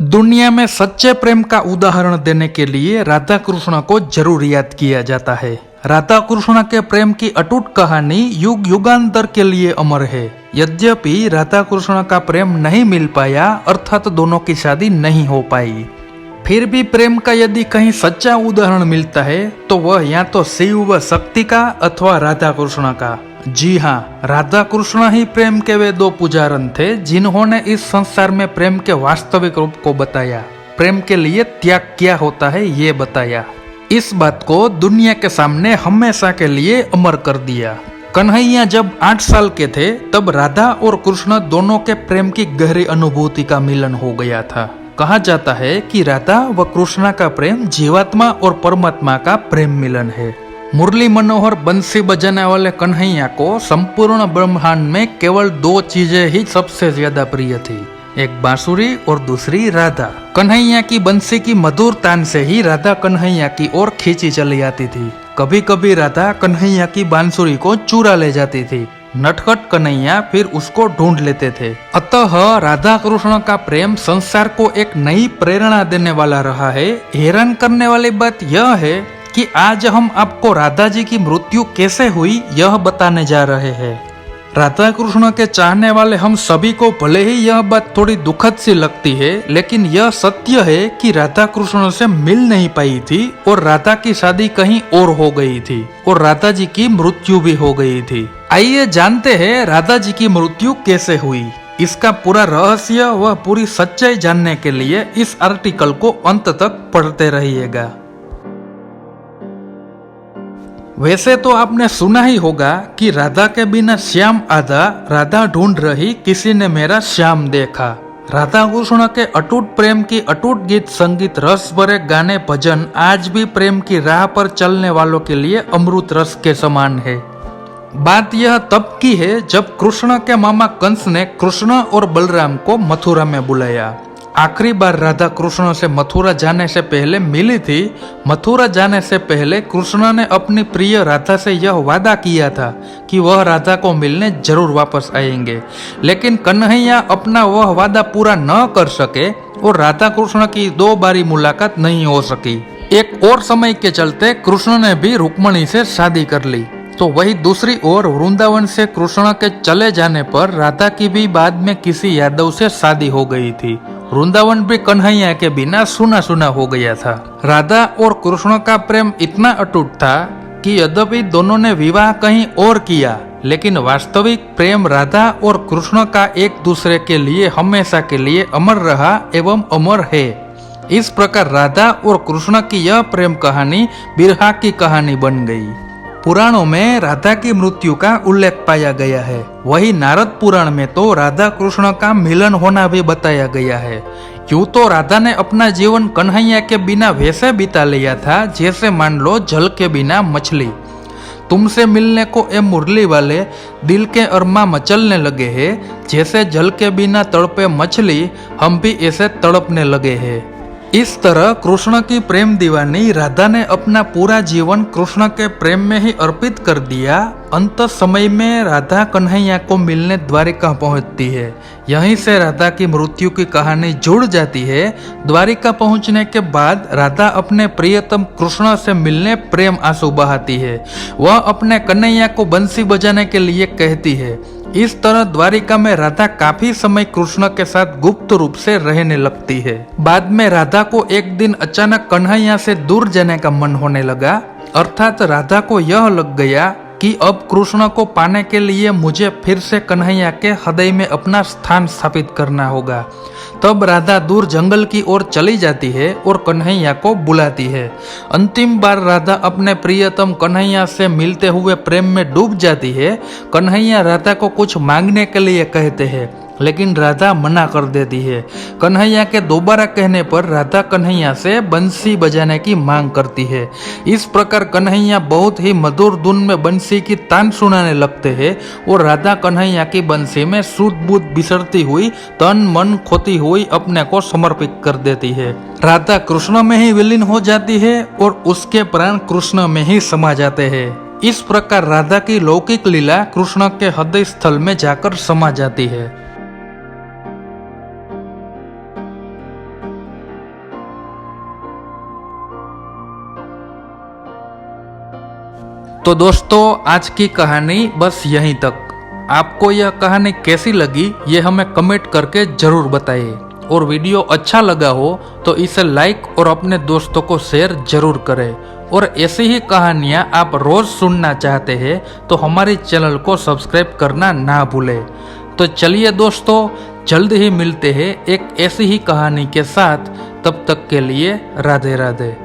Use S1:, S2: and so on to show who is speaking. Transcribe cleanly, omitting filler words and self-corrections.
S1: दुनिया में सच्चे प्रेम का उदाहरण देने के लिए राधा कृष्ण को जरूर याद किया जाता है। राधा कृष्ण के प्रेम की अटूट कहानी युग युगांतर के लिए अमर है। यद्यपि राधा कृष्ण का प्रेम नहीं मिल पाया, अर्थात दोनों की शादी नहीं हो पाई, फिर भी प्रेम का यदि कहीं सच्चा उदाहरण मिलता है तो वह या तो शिव व शक्ति का अथवा राधा कृष्ण का। जी हाँ, राधा कृष्ण ही प्रेम के वे दो पुजारन थे जिन्होंने इस संसार में प्रेम के वास्तविक रूप को बताया, प्रेम के लिए त्याग क्या होता है ये बताया। इस बात को दुनिया के सामने हमेशा के लिए अमर कर दिया। कन्हैया जब 8 साल के थे तब राधा और कृष्ण दोनों के प्रेम की गहरी अनुभूति का मिलन हो गया था। कहा जाता है कि राधा व कृष्ण का प्रेम जीवात्मा और परमात्मा का प्रेम मिलन है। मुरली मनोहर बंसी बजाने वाले कन्हैया को संपूर्ण ब्रह्मांड में केवल 2 चीजें ही सबसे ज्यादा प्रिय थी, एक बांसुरी और दूसरी राधा। कन्हैया की बंसी की मधुर तान से ही राधा कन्हैया की ओर खींची चली आती थी। कभी कभी राधा कन्हैया की बांसुरी को चुरा ले जाती थी। नटखट कन्हैया फिर उसको ढूंढ लेते थे। अतः राधा कृष्ण का प्रेम संसार को एक नई प्रेरणा देने वाला रहा है। हैरान करने वाली बात यह है कि आज हम आपको राधा जी की मृत्यु कैसे हुई यह बताने जा रहे हैं। राधा कृष्ण के चाहने वाले हम सभी को भले ही यह बात थोड़ी दुखद सी लगती है, लेकिन यह सत्य है कि राधा कृष्ण से मिल नहीं पाई थी और राधा की शादी कहीं और हो गई थी और राधा जी की मृत्यु भी हो गई थी। आइए जानते हैं राधा जी की मृत्यु कैसे हुई। इसका पूरा रहस्य व पूरी सच्चाई जानने के लिए इस आर्टिकल को अंत तक पढ़ते रहिएगा। वैसे तो आपने सुना ही होगा कि राधा के बिना श्याम आधा, राधा ढूंढ रही किसी ने मेरा श्याम देखा। राधा कृष्ण के अटूट प्रेम की अटूट गीत संगीत रस भरे गाने भजन आज भी प्रेम की राह पर चलने वालों के लिए अमृत रस के समान है। बात यह तब की है जब कृष्ण के मामा कंस ने कृष्ण और बलराम को मथुरा में बुलाया। आखिरी बार राधा कृष्ण से मथुरा जाने से पहले मिली थी। मथुरा जाने से पहले कृष्ण ने अपनी प्रिय राधा से यह वादा किया था कि वह राधा को मिलने जरूर वापस आएंगे, लेकिन कन्हैया अपना वह वादा पूरा न कर सके और राधा कृष्ण की 2 बारी मुलाकात नहीं हो सकी। एक और समय के चलते कृष्ण ने भी रुक्मणी से शादी कर ली। तो वही दूसरी ओर वृंदावन से कृष्ण के चले जाने पर राधा की भी बाद में किसी यादव से शादी हो गई थी। वृंदावन भी कन्हैया के बिना सुना सुना हो गया था। राधा और कृष्ण का प्रेम इतना अटूट था कि यद्यपि दोनों ने विवाह कहीं और किया, लेकिन वास्तविक प्रेम राधा और कृष्ण का एक दूसरे के लिए हमेशा के लिए अमर रहा एवं अमर है। इस प्रकार राधा और कृष्ण की यह प्रेम कहानी बिरहा की कहानी बन गई। पुराणों में राधा की मृत्यु का उल्लेख पाया गया है। वही नारद पुराण में तो राधा कृष्ण का मिलन होना भी बताया गया है। यूं तो राधा ने अपना जीवन कन्हैया के बिना वैसे बिता लिया था जैसे मान लो जल के बिना मछली। तुमसे मिलने को ए मुरली वाले दिल के अरमा मचलने लगे हैं, जैसे जल के बिना तड़पे मछली हम भी ऐसे तड़पने लगे हैं। इस तरह कृष्ण की प्रेम दीवानी राधा ने अपना पूरा जीवन कृष्ण के प्रेम में ही अर्पित कर दिया। अंत समय में राधा कन्हैया को मिलने द्वारिका पहुंचती है। यहीं से राधा की मृत्यु की कहानी जुड़ जाती है। द्वारिका पहुंचने के बाद राधा अपने प्रियतम कृष्ण से मिलने प्रेम आंसू बहाती है। वह अपने कन्हैया को बंसी बजाने के लिए कहती है। इस तरह द्वारिका में राधा काफी समय कृष्ण के साथ गुप्त रूप से रहने लगती है। बाद में राधा को एक दिन अचानक कन्हैया से दूर जाने का मन होने लगा, अर्थात राधा को यह लग गया कि अब कृष्ण को पाने के लिए मुझे फिर से कन्हैया के हृदय में अपना स्थान स्थापित करना होगा। तब राधा दूर जंगल की ओर चली जाती है और कन्हैया को बुलाती है। अंतिम बार राधा अपने प्रियतम कन्हैया से मिलते हुए प्रेम में डूब जाती है। कन्हैया राधा को कुछ मांगने के लिए कहते हैं, लेकिन राधा मना कर देती है। कन्हैया के दोबारा कहने पर राधा कन्हैया से बंसी बजाने की मांग करती है। इस प्रकार कन्हैया बहुत ही मधुर धुन में बंसी की तान सुनाने लगते हैं और राधा कन्हैया की बंसी में शुद्ध बुद्ध बिसरती हुई, तन मन खोती हुई अपने को समर्पित कर देती है। राधा कृष्ण में ही विलीन हो जाती है और उसके प्राण कृष्ण में ही समा जाते हैं। इस प्रकार राधा की लौकिक लीला कृष्ण के हृदय स्थल में जाकर समा जाती है। तो दोस्तों आज की कहानी बस यहीं तक। आपको यह कहानी कैसी लगी ये हमें कमेंट करके जरूर बताइए, और वीडियो अच्छा लगा हो तो इसे लाइक और अपने दोस्तों को शेयर जरूर करें। और ऐसी ही कहानियाँ आप रोज सुनना चाहते हैं तो हमारे चैनल को सब्सक्राइब करना ना भूलें। तो चलिए दोस्तों, जल्द ही मिलते हैं एक ऐसी ही कहानी के साथ। तब तक के लिए राधे राधे।